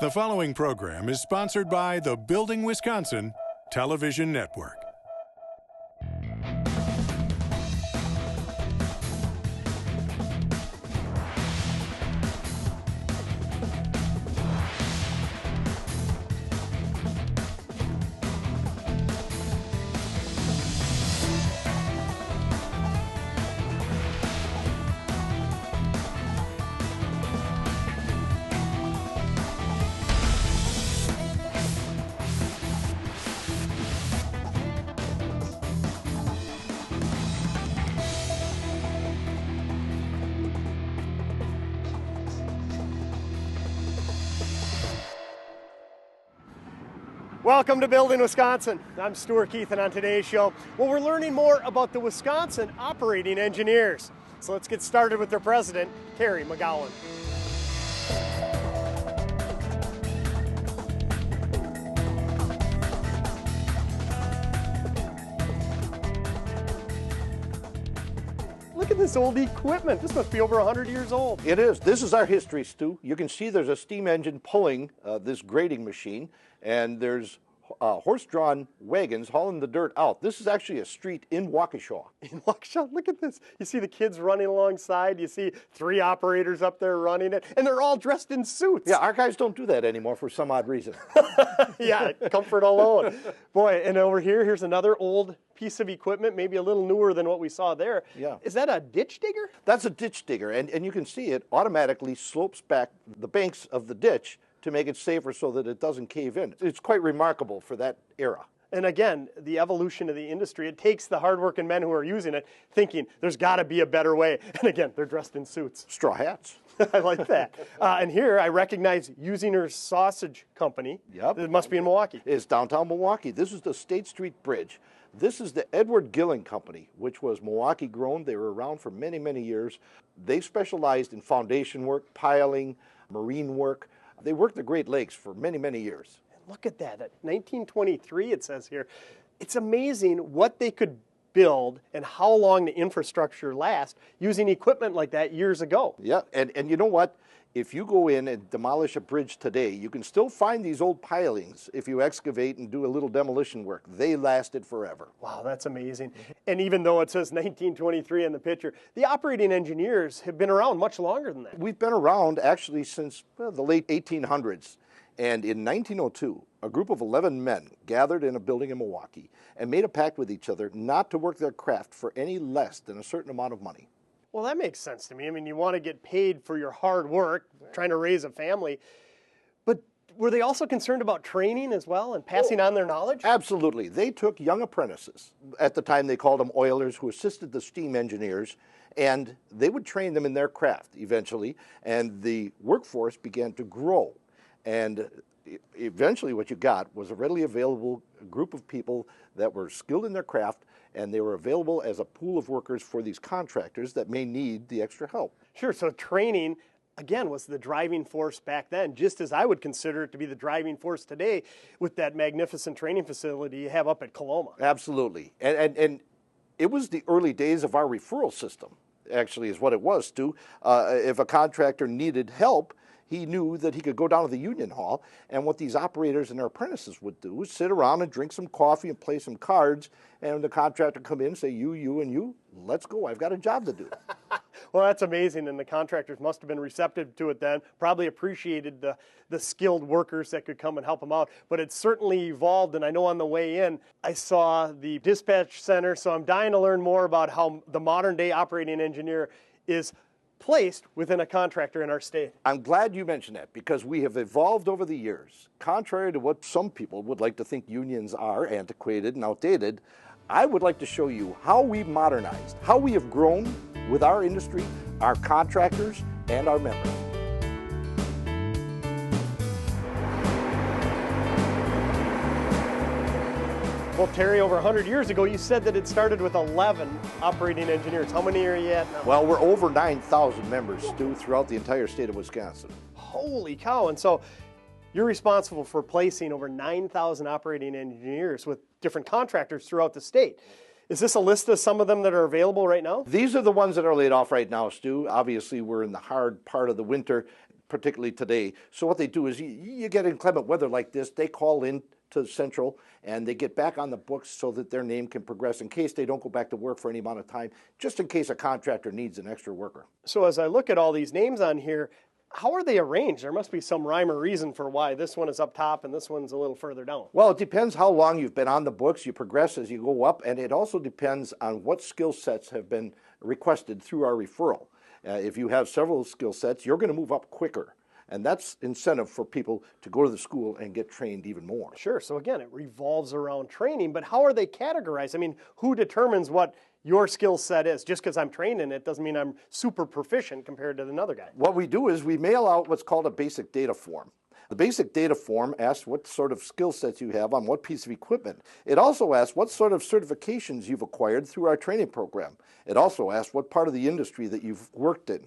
The following program is sponsored by the Building Wisconsin Television Network. Welcome to Building Wisconsin. I'm Stuart Keith, and on today's show, well, we're learning more about the Wisconsin operating engineers. So let's get started with their president, Terry McGowan. Look at this old equipment. This must be over 100 years old. It is. This is our history, Stu. You can see there's a steam engine pulling this grading machine, and there's horse-drawn wagons hauling the dirt out. This is actually a street in Waukesha. In Waukesha, look at this. You see the kids running alongside. You see 3 operators up there running it, and they're all dressed in suits. Yeah, our guys don't do that anymore for some odd reason. Yeah, comfort alone. Boy, and over here, here's another old piece of equipment, maybe a little newer than what we saw there. Yeah. Is that a ditch digger? That's a ditch digger, and you can see it automatically slopes back the banks of the ditch to make it safer so that it doesn't cave in. It's quite remarkable for that era. And again, the evolution of the industry, it takes the hardworking men who are using it thinking there's got to be a better way. And again, they're dressed in suits. Straw hats. I like that. And here I recognize Usinger's Sausage Company. Yep. It must be in Milwaukee. It's downtown Milwaukee. This is the State Street Bridge. This is the Edward Gilling Company, which was Milwaukee grown. They were around for many, many years. They specialized in foundation work, piling, marine work. They worked the Great Lakes for many, many years. Look at that. 1923, it says here. It's amazing what they could build and how long the infrastructure lasts using equipment like that years ago. Yeah, and you know what? If you go in and demolish a bridge today, you can still find these old pilings if you excavate and do a little demolition work. They lasted forever. Wow, that's amazing. And even though it says 1923 in the picture, the operating engineers have been around much longer than that. We've been around actually since the late 1800s. And in 1902, a group of 11 men gathered in a building in Milwaukee and made a pact with each other not to work their craft for any less than a certain amount of money. Well, that makes sense to me. I mean, you want to get paid for your hard work, trying to raise a family. But were they also concerned about training as well and passing on their knowledge? Absolutely. They took young apprentices. At the time, they called them oilers, who assisted the steam engineers, and they would train them in their craft eventually, and the workforce began to grow. And eventually what you got was a readily available group of people that were skilled in their craft, and they were available as a pool of workers for these contractors that may need the extra help. Sure, so training, again, was the driving force back then, just as I would consider it to be the driving force today with that magnificent training facility you have up at Coloma. Absolutely. And it was the early days of our referral system, actually, is what it was, Stu. If a contractor needed help, he knew that he could go down to the union hall, and what these operators and their apprentices would do was sit around and drink some coffee and play some cards, and the contractor come in and say, you, and you, let's go, I've got a job to do. Well, that's amazing, and the contractors must have been receptive to it then, probably appreciated the skilled workers that could come and help them out, but it certainly evolved, and I know on the way in, I saw the dispatch center, so I'm dying to learn more about how the modern day operating engineer is placed within a contractor in our state. I'm glad you mentioned that, because we have evolved over the years. Contrary to what some people would like to think unions are, antiquated and outdated, I would like to show you how we've modernized, how we have grown with our industry, our contractors, and our members. Well, Terry, over 100 years ago, you said that it started with 11 operating engineers. How many are you at now? Well, we're over 9,000 members, Stu, throughout the entire state of Wisconsin. Holy cow. And so you're responsible for placing over 9,000 operating engineers with different contractors throughout the state. Is this a list of some of them that are available right now? These are the ones that are laid off right now, Stu. Obviously, we're in the hard part of the winter. particularly today. So what they do is you get inclement weather like this, they call in to Central and they get back on the books so that their name can progress in case they don't go back to work for any amount of time, just in case a contractor needs an extra worker. So as I look at all these names on here, how are they arranged? There must be some rhyme or reason for why this one is up top and this one's a little further down. Well, it depends how long you've been on the books. You progress as you go up, and it also depends on what skill sets have been requested through our referral. If you have several skill sets, you're going to move up quicker. And that's incentive for people to go to the school and get trained even more. Sure. So again, it revolves around training, but how are they categorized? I mean, who determines what your skill set is? Just because I'm trained in it doesn't mean I'm super proficient compared to another guy. What we do is we mail out what's called a basic data form. The basic data form asks what sort of skill sets you have on what piece of equipment. It also asks what sort of certifications you've acquired through our training program. It also asks what part of the industry that you've worked in.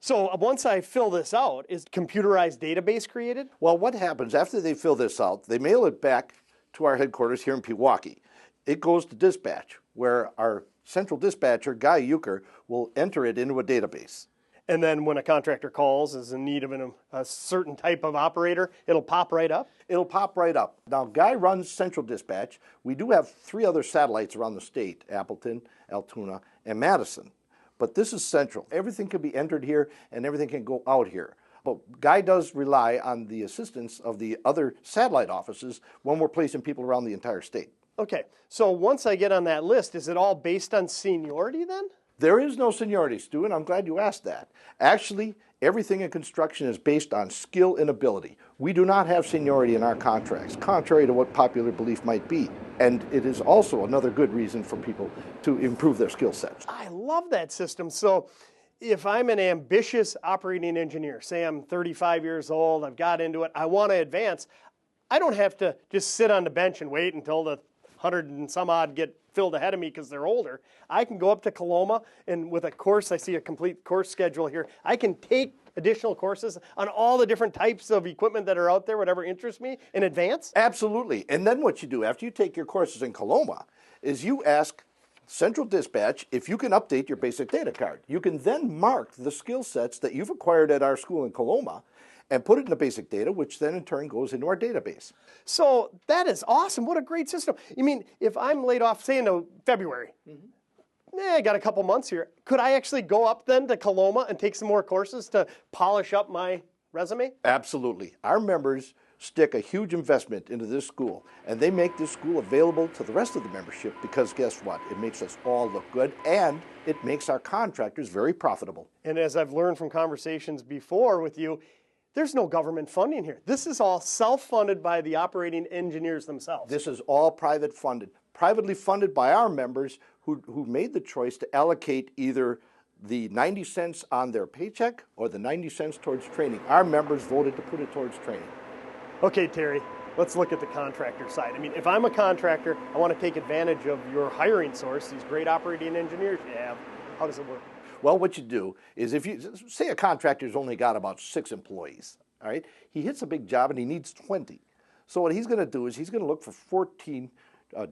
So once I fill this out, is computerized database created? Well, what happens after they fill this out, they mail it back to our headquarters here in Pewaukee. It goes to dispatch, where our central dispatcher, Guy Euchre, will enter it into a database. And then when a contractor calls, is in need of a certain type of operator, it'll pop right up? It'll pop right up. Now, Guy runs central dispatch. We do have 3 other satellites around the state, Appleton, Altoona, and Madison. But this is central. Everything can be entered here and everything can go out here. But Guy does rely on the assistance of the other satellite offices when we're placing people around the entire state. Okay, so once I get on that list, is it all based on seniority then? There is no seniority, Stu, and I'm glad you asked that. Actually, everything in construction is based on skill and ability. We do not have seniority in our contracts, contrary to what popular belief might be. And it is also another good reason for people to improve their skill sets. I love that system. So if I'm an ambitious operating engineer, say I'm 35 years old, I've got into it, I want to advance, I don't have to just sit on the bench and wait until the 100 and some odd get filled ahead of me because they're older. I can go up to Coloma, and with a course, I see a complete course schedule here. I can take additional courses on all the different types of equipment that are out there, whatever interests me, in advance? Absolutely. And then what you do after you take your courses in Coloma is you ask Central Dispatch if you can update your basic data card. You can then mark the skill sets that you've acquired at our school in Coloma and put it in the basic data, which then in turn goes into our database. So that is awesome. What a great system. You mean, if I'm laid off, say in February, I got a couple months here, could I actually go up then to Coloma and take some more courses to polish up my resume? Absolutely. Our members stick a huge investment into this school, and they make this school available to the rest of the membership because guess what? It makes us all look good, and it makes our contractors very profitable. And as I've learned from conversations before with you, there's no government funding here. This is all self-funded by the operating engineers themselves. This is all private funded, privately funded by our members who made the choice to allocate either the 90 cents on their paycheck or the 90 cents towards training. Our members voted to put it towards training. Okay, Terry, let's look at the contractor side. I mean, if I'm a contractor, I want to take advantage of your hiring source, these great operating engineers you have. How does it work? Well, what you do is if you say a contractor's only got about 6 employees, all right, he hits a big job and he needs 20. So what he's going to do is he's going to look for 14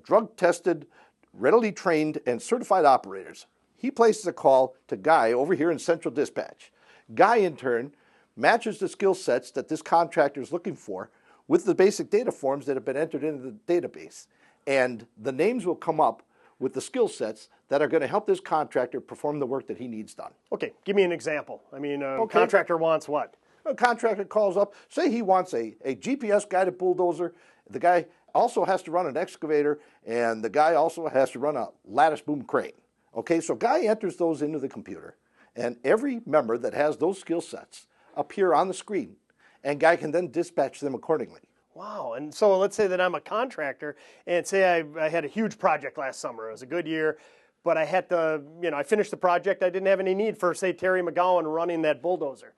drug-tested, readily trained, and certified operators. He places a call to Guy over here in Central Dispatch. Guy, in turn, matches the skill sets that this contractor is looking for with the basic data forms that have been entered into the database. And the names will come up with the skill sets that are going to help this contractor perform the work that he needs done. Okay, give me an example. I mean, a contractor wants what? A contractor calls up, say he wants a GPS-guided bulldozer. The guy also has to run an excavator, and the guy also has to run a lattice boom crane. Okay, so Guy enters those into the computer, and every member that has those skill sets appear on the screen, and Guy can then dispatch them accordingly. Wow, and so let's say that I'm a contractor, and say I had a huge project last summer. It was a good year, but I had to, I finished the project. I didn't have any need for, say, Terry McGowan running that bulldozer.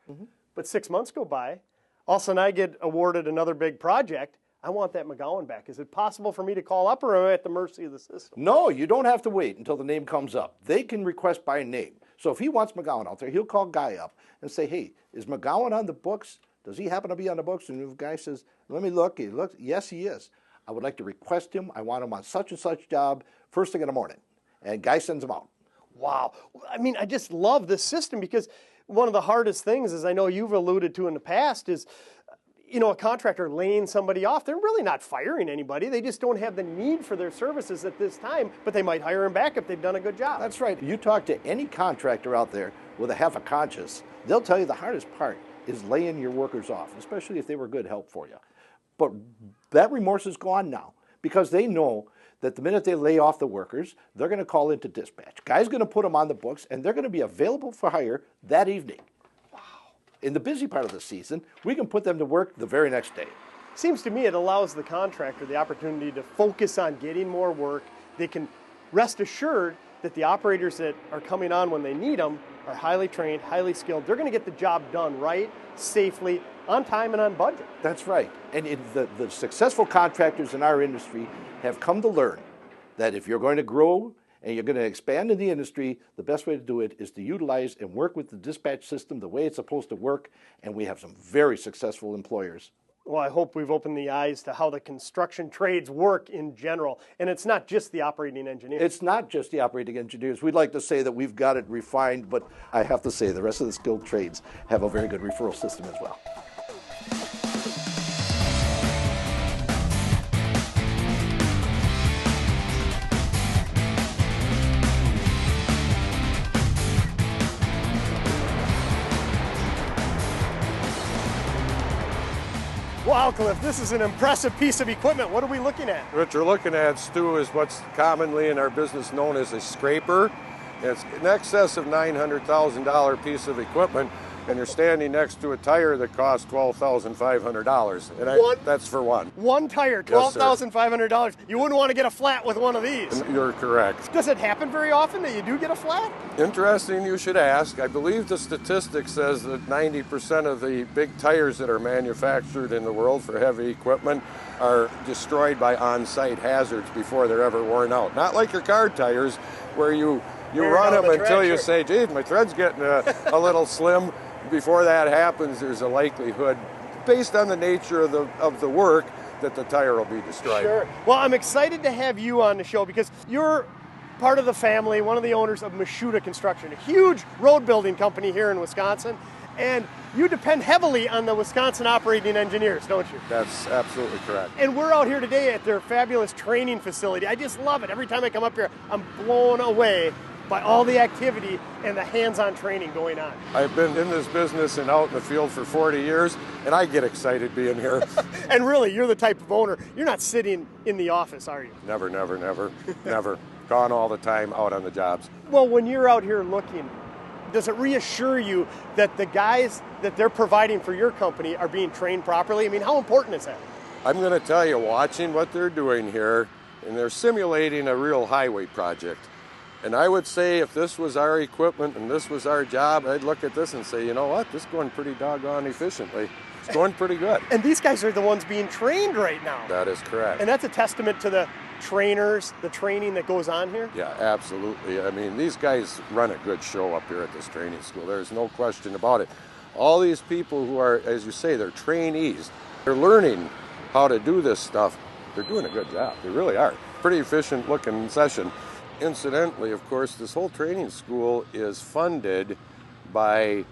But 6 months go by, all of a sudden I get awarded another big project. I want that McGowan back. Is it possible for me to call up, or am I at the mercy of the system? No, you don't have to wait until the name comes up. They can request by name. So if he wants McGowan out there, he'll call Guy up and say, hey, is McGowan on the books? Does he happen to be on the books? And if the guy says, let me look, he looks, yes, he is. I would like to request him. I want him on such and such job first thing in the morning. And Guy sends him out. Wow. I mean, I just love this system because One of the hardest things, as I know you've alluded to in the past, is a contractor laying somebody off. They're really not firing anybody. They just don't have the need for their services at this time, but they might hire them back if they've done a good job. That's right. You talk to any contractor out there with a half a conscience, they'll tell you the hardest part is laying your workers off, especially if they were good help for you. But that remorse is gone now because they know that the minute they lay off the workers, they're going to call into dispatch. Guy's going to put them on the books, and they're going to be available for hire that evening. In the busy part of the season, we can put them to work the very next day. Seems to me it allows the contractor the opportunity to focus on getting more work. They can rest assured that the operators that are coming on when they need them are highly trained, highly skilled. They're going to get the job done right, safely, on time, and on budget. That's right. And the successful contractors in our industry have come to learn that if you're going to grow and you're going to expand in the industry, the best way to do it is to utilize and work with the dispatch system the way it's supposed to work, and we have some very successful employers. Well, I hope we've opened the eyes to how the construction trades work in general, and it's not just the operating engineers. It's not just the operating engineers. We'd like to say that we've got it refined, but I have to say the rest of the skilled trades have a very good referral system as well. Wow, Cliff, this is an impressive piece of equipment. What are we looking at? What you're looking at, Stu, is what's commonly in our business known as a scraper. It's in excess of $900,000 piece of equipment, and you're standing next to a tire that costs $12,500. And that's for one. One tire, $12,500. You wouldn't want to get a flat with one of these. You're correct. Does it happen very often that you do get a flat? Interesting you should ask. I believe the statistic says that 90% of the big tires that are manufactured in the world for heavy equipment are destroyed by on-site hazards before they're ever worn out. Not like your car tires where you run them until you say, geez, my thread's getting a little slim. Before that happens, there's a likelihood, based on the nature of the work, that the tire will be destroyed. Sure. Well, I'm excited to have you on the show because you're part of the family, one of the owners of Mashuda Construction, a huge road building company here in Wisconsin, and you depend heavily on the Wisconsin operating engineers, don't you? That's absolutely correct. And we're out here today at their fabulous training facility. I just love it. Every time I come up here, I'm blown away by all the activity and the hands-on training going on. I've been in this business and out in the field for 40 years, and I get excited being here. And really, you're the type of owner, you're not sitting in the office, are you? Never, never, never, never. Gone all the time out on the jobs. Well, when you're out here looking, does it reassure you that the guys that they're providing for your company are being trained properly? I mean, how important is that? I'm going to tell you, watching what they're doing here, and they're simulating a real highway project. And I would say if this was our equipment and this was our job, I'd look at this and say, you know what, this is going pretty doggone efficiently. It's going pretty good. And these guys are the ones being trained right now. That is correct. And that's a testament to the trainers, the training that goes on here? Yeah, absolutely. I mean, these guys run a good show up here at this training school. There's no question about it. All these people who are, as you say, they're trainees. They're learning how to do this stuff. They're doing a good job. They really are. Pretty efficient looking session. Incidentally, of course, this whole training school is funded by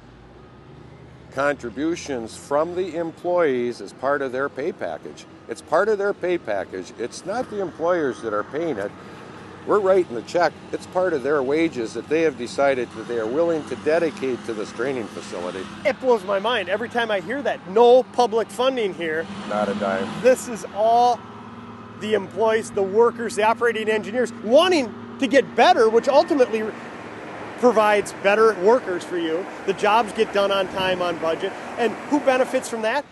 contributions from the employees as part of their pay package. It's part of their pay package. It's not the employers that are paying it. We're writing the check. It's part of their wages that they have decided that they are willing to dedicate to this training facility. It blows my mind every time I hear that. No public funding here. Not a dime. This is all the employees, the workers, the operating engineers wanting to get better, which ultimately provides better workers for you. The jobs get done on time, on budget. And who benefits from that?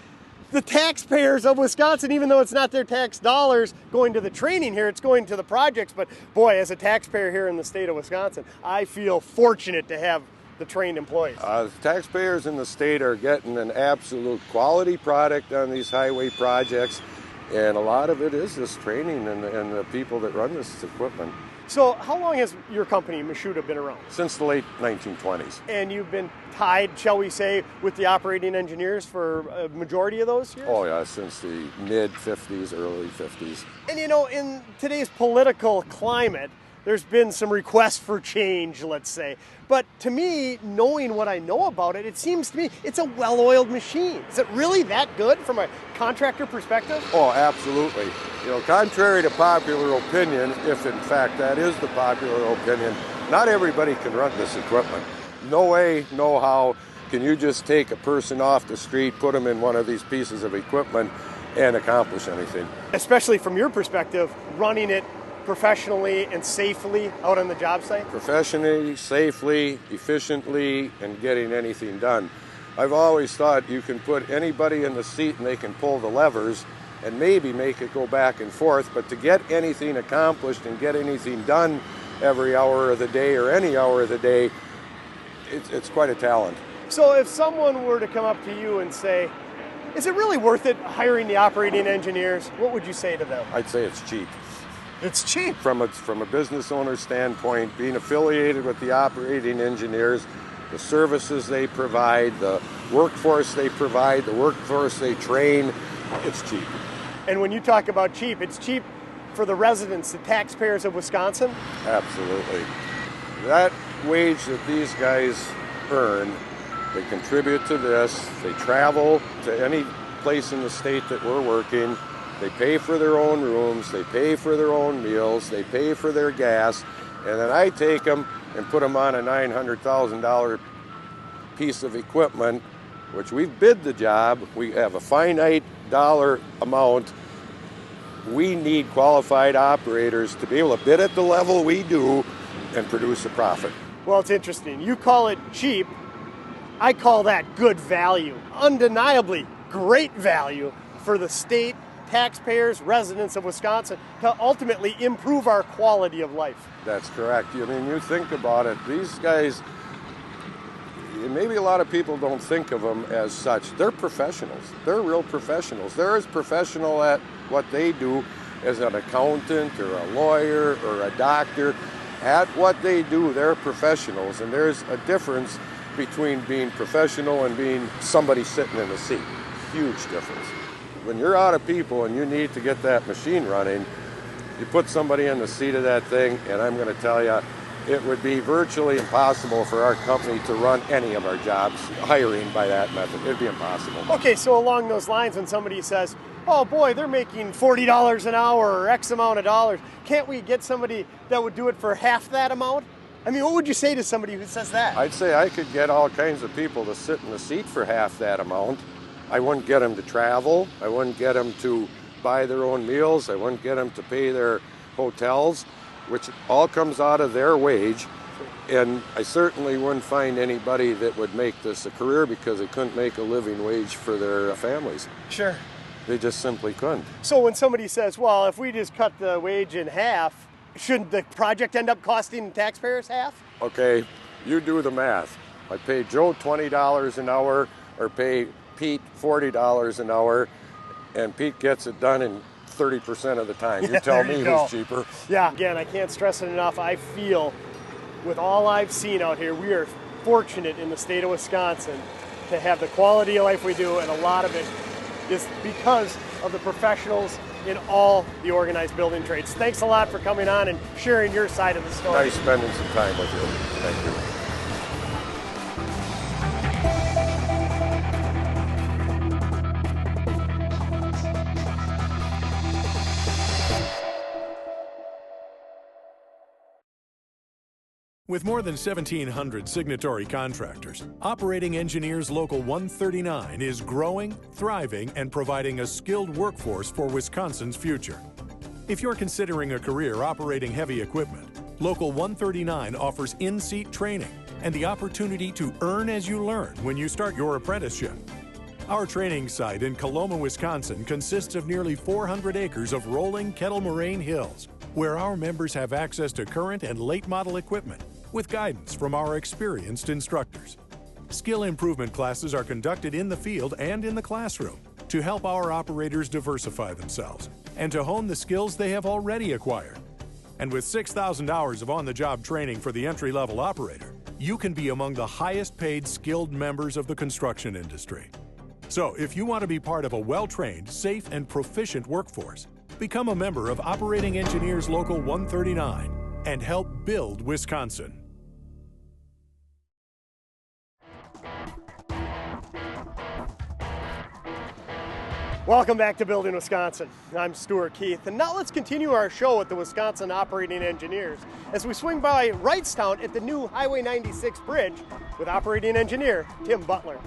The taxpayers of Wisconsin, even though it's not their tax dollars going to the training here, it's going to the projects. But boy, as a taxpayer here in the state of Wisconsin, I feel fortunate to have the trained employees. The taxpayers in the state are getting an absolute quality product on these highway projects. And a lot of it is this training and the people that run this equipment. So how long has your company, Mashuda, been around? Since the late 1920s. And you've been tied, shall we say, with the operating engineers for a majority of those years? Oh yeah, since the mid-50s, early 50s. And you know, in today's political climate, there's been some requests for change, let's say. But to me, knowing what I know about it, it seems to me it's a well-oiled machine. Is it really that good from a contractor perspective? Oh, absolutely. You know, contrary to popular opinion, if in fact that is the popular opinion, not everybody can run this equipment. No way, no how can you just take a person off the street, put them in one of these pieces of equipment, and accomplish anything. Especially from your perspective, running it professionally and safely out on the job site? Professionally, safely, efficiently, and getting anything done. I've always thought you can put anybody in the seat and they can pull the levers and maybe make it go back and forth, but to get anything accomplished and get anything done every hour of the day or any hour of the day, it's quite a talent. So if someone were to come up to you and say, is it really worth it hiring the operating engineers? What would you say to them? I'd say it's cheap. It's cheap. From a business owner standpoint, being affiliated with the operating engineers, the services they provide, the workforce they provide, the workforce they train, it's cheap. And when you talk about cheap, it's cheap for the residents, the taxpayers of Wisconsin? Absolutely. That wage that these guys earn, they contribute to this, they travel to any place in the state that we're working, they pay for their own rooms, they pay for their own meals, they pay for their gas, and then I take them and put them on a $900,000 piece of equipment, which we've bid the job, we have a finite dollar amount. We need qualified operators to be able to bid at the level we do and produce a profit. Well, it's interesting. You call it cheap. I call that good value. Undeniably great value for the state, taxpayers, residents of Wisconsin to ultimately improve our quality of life. That's correct. I mean, you think about it, these guys, maybe a lot of people don't think of them as such. They're professionals. They're real professionals. They're as professional at what they do as an accountant or a lawyer or a doctor. At what they do, they're professionals, and there's a difference between being professional and being somebody sitting in a seat. Huge difference. When you're out of people and you need to get that machine running, you put somebody in the seat of that thing, and I'm going to tell you, it would be virtually impossible for our company to run any of our jobs hiring by that method. It'd be impossible. Okay, so along those lines, when somebody says, oh boy, they're making $40 an hour or X amount of dollars, can't we get somebody that would do it for half that amount? I mean, what would you say to somebody who says that? I'd say I could get all kinds of people to sit in the seat for half that amount. I wouldn't get them to travel. I wouldn't get them to buy their own meals. I wouldn't get them to pay their hotels, which all comes out of their wage. And I certainly wouldn't find anybody that would make this a career because they couldn't make a living wage for their families. Sure. They just simply couldn't. So when somebody says, well, if we just cut the wage in half, shouldn't the project end up costing taxpayers half? Okay, you do the math. I pay Joe $20 an hour or pay Pete $40 an hour, and Pete gets it done in 30% of the time. You tell me who's cheaper. Yeah, again, I can't stress it enough. I feel, with all I've seen out here, we are fortunate in the state of Wisconsin to have the quality of life we do, and a lot of it is because of the professionals in all the organized building trades. Thanks a lot for coming on and sharing your side of the story. Nice spending some time with you. Thank you. With more than 1,700 signatory contractors, Operating Engineers Local 139 is growing, thriving, and providing a skilled workforce for Wisconsin's future. If you're considering a career operating heavy equipment, Local 139 offers in-seat training and the opportunity to earn as you learn when you start your apprenticeship. Our training site in Coloma, Wisconsin consists of nearly 400 acres of rolling kettle moraine hills, where our members have access to current and late model equipment with guidance from our experienced instructors. Skill improvement classes are conducted in the field and in the classroom to help our operators diversify themselves and to hone the skills they have already acquired. And with 6,000 hours of on-the-job training for the entry-level operator, you can be among the highest-paid skilled members of the construction industry. So if you want to be part of a well-trained, safe, and proficient workforce, become a member of Operating Engineers Local 139 and help build Wisconsin. Welcome back to Building Wisconsin. I'm Stuart Keith, and now let's continue our show with the Wisconsin Operating Engineers as we swing by Wrightstown at the new Highway 96 bridge with Operating Engineer Tim Butler.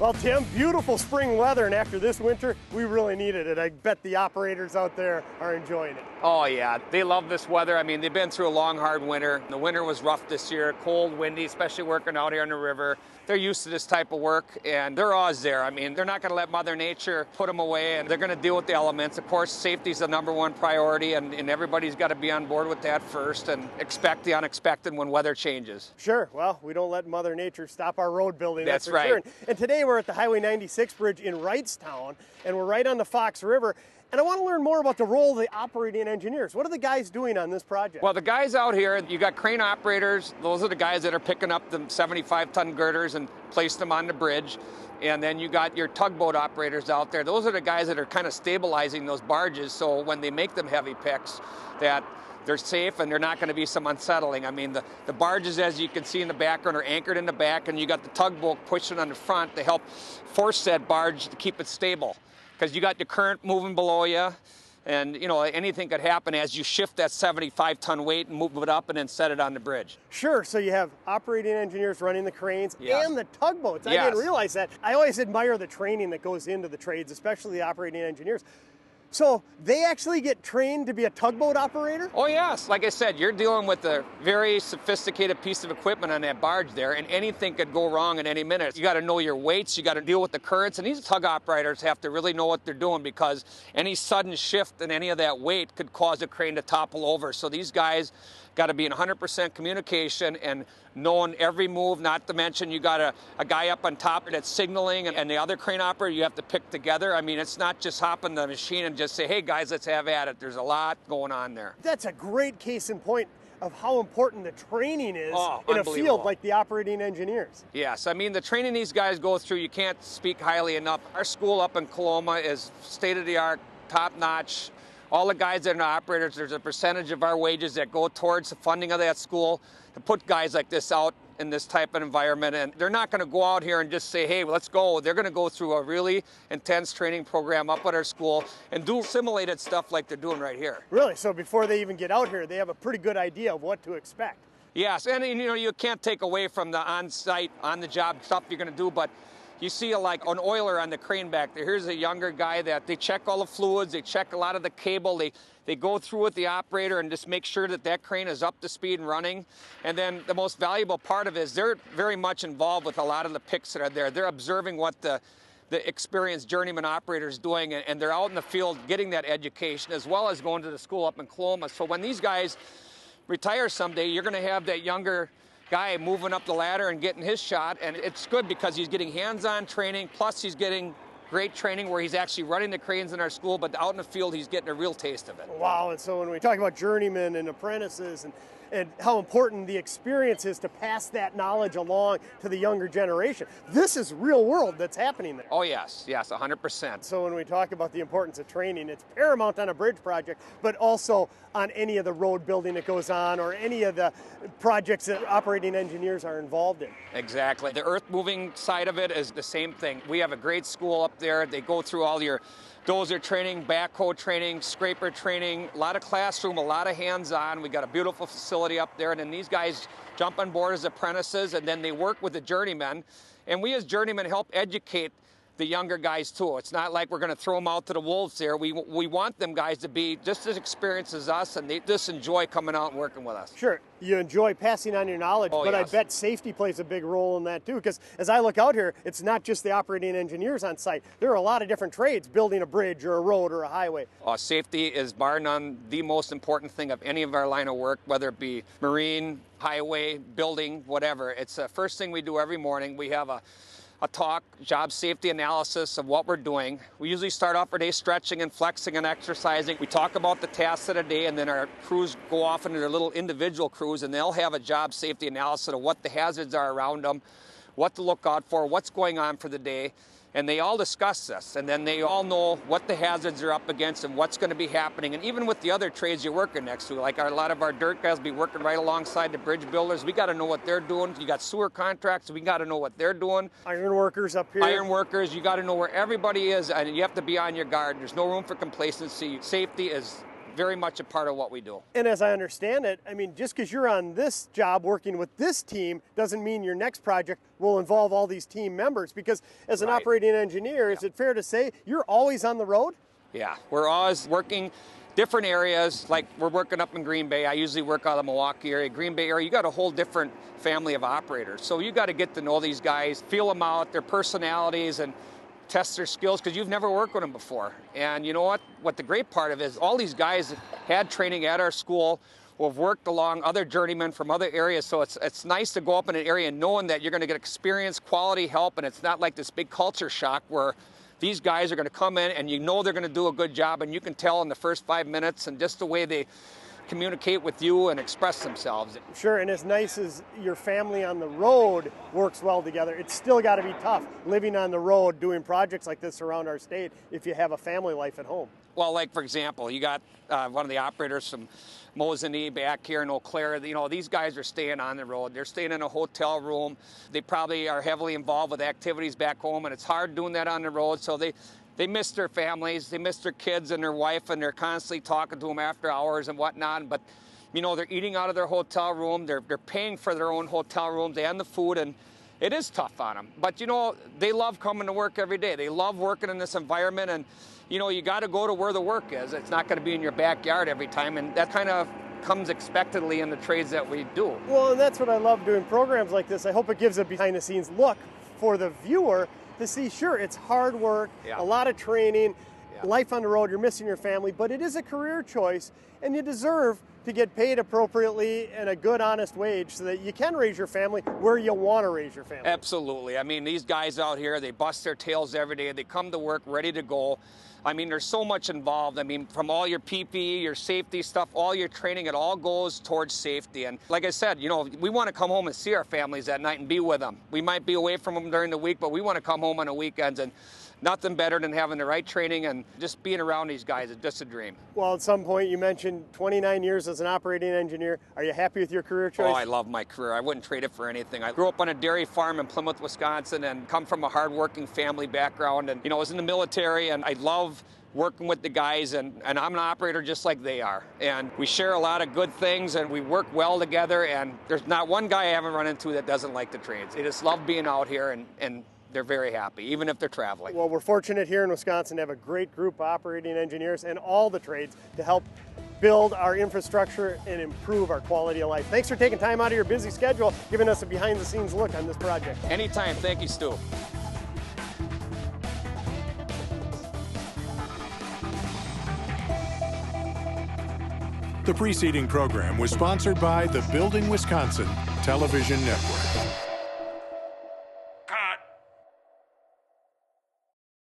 Well, Tim, beautiful spring weather, and after this winter, we really needed it. I bet the operators out there are enjoying it. Oh, yeah. They love this weather. I mean, they've been through a long, hard winter. The winter was rough this year, cold, windy, especially working out here on the river. They're used to this type of work, and they're always there. I mean, they're not going to let Mother Nature put them away, and they're going to deal with the elements. Of course, safety is the #1 priority, and everybody's got to be on board with that first and expect the unexpected when weather changes. Sure. Well, we don't let Mother Nature stop our road building. That's for right. Sure. And today we're at the Highway 96 bridge in Wrightstown, and we're right on the Fox River. And I want to learn more about the role of the operating engineers. What are the guys doing on this project? Well, the guys out here, you got crane operators. Those are the guys that are picking up the 75-ton girders and place them on the bridge. And then you got your tugboat operators out there. Those are the guys that are kind of stabilizing those barges, so when they make them heavy picks, that they're safe and they're not going to be some unsettling. I mean, the barges, as you can see in the background, are anchored in the back, and you got the tugboat pushing on the front to help force that barge to keep it stable. Because you got the current moving below you, and you know anything could happen as you shift that 75-ton weight and move it up and then set it on the bridge. Sure, so you have operating engineers running the cranes and the tugboats. I Yes. didn't realize that. I always admire the training that goes into the trades, especially the operating engineers. So they actually get trained to be a tugboat operator? Oh yes, like I said, you're dealing with a very sophisticated piece of equipment on that barge there, and anything could go wrong at any minute. You got to know your weights, you got to deal with the currents, and these tug operators have to really know what they're doing, because any sudden shift in any of that weight could cause a crane to topple over. So these guys got to be in 100% communication and knowing every move, not to mention you got a guy up on top that's signaling, and the other crane operator you have to pick together. I mean, it's not just hop in the machine and just say, hey guys, let's have at it. There's a lot going on there. That's a great case in point of how important the training is in a field unbelievable. like the operating engineers. Yes, I mean, the training these guys go through, you can't speak highly enough. Our school up in Coloma is state-of-the-art, top-notch. All the guys that are operators, there's a percentage of our wages that go towards the funding of that school to put guys like this out in this type of environment. And they're not going to go out here and just say, hey, let's go. They're going to go through a really intense training program up at our school and do simulated stuff like they're doing right here. Really? So before they even get out here, they have a pretty good idea of what to expect. Yes, and you know, you can't take away from the on-site, on-the-job stuff you're going to do, but you see like an oiler on the crane back there. Here's a younger guy that they check all the fluids, they check a lot of the cable, they go through with the operator and just make sure that that crane is up to speed and running. And then the most valuable part of it is they're very much involved with a lot of the picks that are there. They're observing what the experienced journeyman operator is doing, and they're out in the field getting that education as well as going to the school up in Coloma. So when these guys retire someday, you're going to have that younger guy moving up the ladder and getting his shot, and it's good because he's getting hands-on training, plus he's getting great training where he's actually running the cranes in our school, but out in the field he's getting a real taste of it. Wow, and so when we talk about journeymen and apprentices and how important the experience is to pass that knowledge along to the younger generation, this is real world that's happening there. Oh yes, 100%. So when we talk about the importance of training, it's paramount on a bridge project, but also on any of the road building that goes on or any of the projects that operating engineers are involved in. Exactly. The earth moving side of it is the same thing. We have a great school up there. They go through all your dozer training, backhoe training, scraper training, a lot of classroom, a lot of hands-on. We got a beautiful facility up there, and then these guys jump on board as apprentices, and then they work with the journeymen. And we as journeymen help educate the younger guys too. It's not like we're going to throw them out to the wolves here. We want them guys to be just as experienced as us, and they just enjoy coming out and working with us. Sure, you enjoy passing on your knowledge, but yes. I bet safety plays a big role in that too, because as I look out here, it's not just the operating engineers on site. There are a lot of different trades building a bridge or a road or a highway. Safety is bar none the most important thing of any of our line of work, whether it be marine, highway, building, whatever. It's the first thing we do every morning. We have a a talk, job safety analysis of what we're doing. We usually start off our day stretching and flexing and exercising. We talk about the tasks of the day, and then our crews go off into their little individual crews, and they'll have a job safety analysis of what the hazards are around them, what to look out for, what's going on for the day. And they all discuss this, and then they all know what the hazards are up against and what's going to be happening. And even with the other trades you're working next to, like a lot of our dirt guys be working right alongside the bridge builders. We got to know what they're doing. You got sewer contracts, we got to know what they're doing. Iron workers up here. Iron workers, you got to know where everybody is, and you have to be on your guard. There's no room for complacency. Safety is very much a part of what we do. And as I understand it, I mean, just because you're on this job working with this team doesn't mean your next project will involve all these team members, because as an operating engineer, is it fair to say you're always on the road? Yeah, we're always working different areas. Like we're working up in Green Bay. I usually work out of the Pewaukee area. Green Bay area, you got a whole different family of operators. So you got to get to know these guys, feel them out, their personalities, and test their skills, because you've never worked with them before. And you know what the great part of it is, all these guys had training at our school, who have worked along other journeymen from other areas. So it's nice to go up in an area knowing that you're going to get experienced, quality help, and it's not like this big culture shock where these guys are going to come in and you know they're going to do a good job, and you can tell in the first 5 minutes and just the way they communicate with you and express themselves. Sure, and as nice as your family on the road works well together, it's still got to be tough living on the road doing projects like this around our state if you have a family life at home. Well, like for example, you got one of the operators from Mosinee back here in Eau Claire. You know, these guys are staying on the road. They're staying in a hotel room. They probably are heavily involved with activities back home, and it's hard doing that on the road. So they miss their families, they miss their kids and their wife, and they're constantly talking to them after hours and whatnot. But, you know, they're eating out of their hotel room. They're paying for their own hotel rooms and the food, and it is tough on them. But, you know, they love coming to work every day. They love working in this environment, and, you know, you got to go to where the work is. It's not going to be in your backyard every time, and that kind of comes expectedly in the trades that we do. Well, and that's what I love doing programs like this. I hope it gives a behind-the-scenes look for the viewer to see, sure, it's hard work, a lot of training, life on the road, you're missing your family, but it is a career choice, and you deserve to get paid appropriately and a good, honest wage so that you can raise your family where you want to raise your family. Absolutely. I mean, these guys out here, they bust their tails every day. They come to work ready to go. I mean, there's so much involved. I mean, from all your PPE, your safety stuff, all your training, it all goes towards safety. And like I said, you know, we want to come home and see our families at night and be with them. We might be away from them during the week, but we want to come home on the weekends, and nothing better than having the right training, and just being around these guys is just a dream. Well, at some point you mentioned 29 years as an operating engineer. Are you happy with your career choice? Oh, I love my career. I wouldn't trade it for anything. I grew up on a dairy farm in Plymouth, Wisconsin, and come from a hardworking family background. And, you know, I was in the military, and I love working with the guys, and I'm an operator just like they are. And we share a lot of good things, and we work well together, and there's not one guy I haven't run into that doesn't like the trades. They just love being out here, and they're very happy, even if they're traveling. Well, we're fortunate here in Wisconsin to have a great group of operating engineers and all the trades to help build our infrastructure and improve our quality of life. Thanks for taking time out of your busy schedule, giving us a behind-the-scenes look on this project. Anytime. Thank you, Stu. The preceding program was sponsored by the Building Wisconsin Television Network.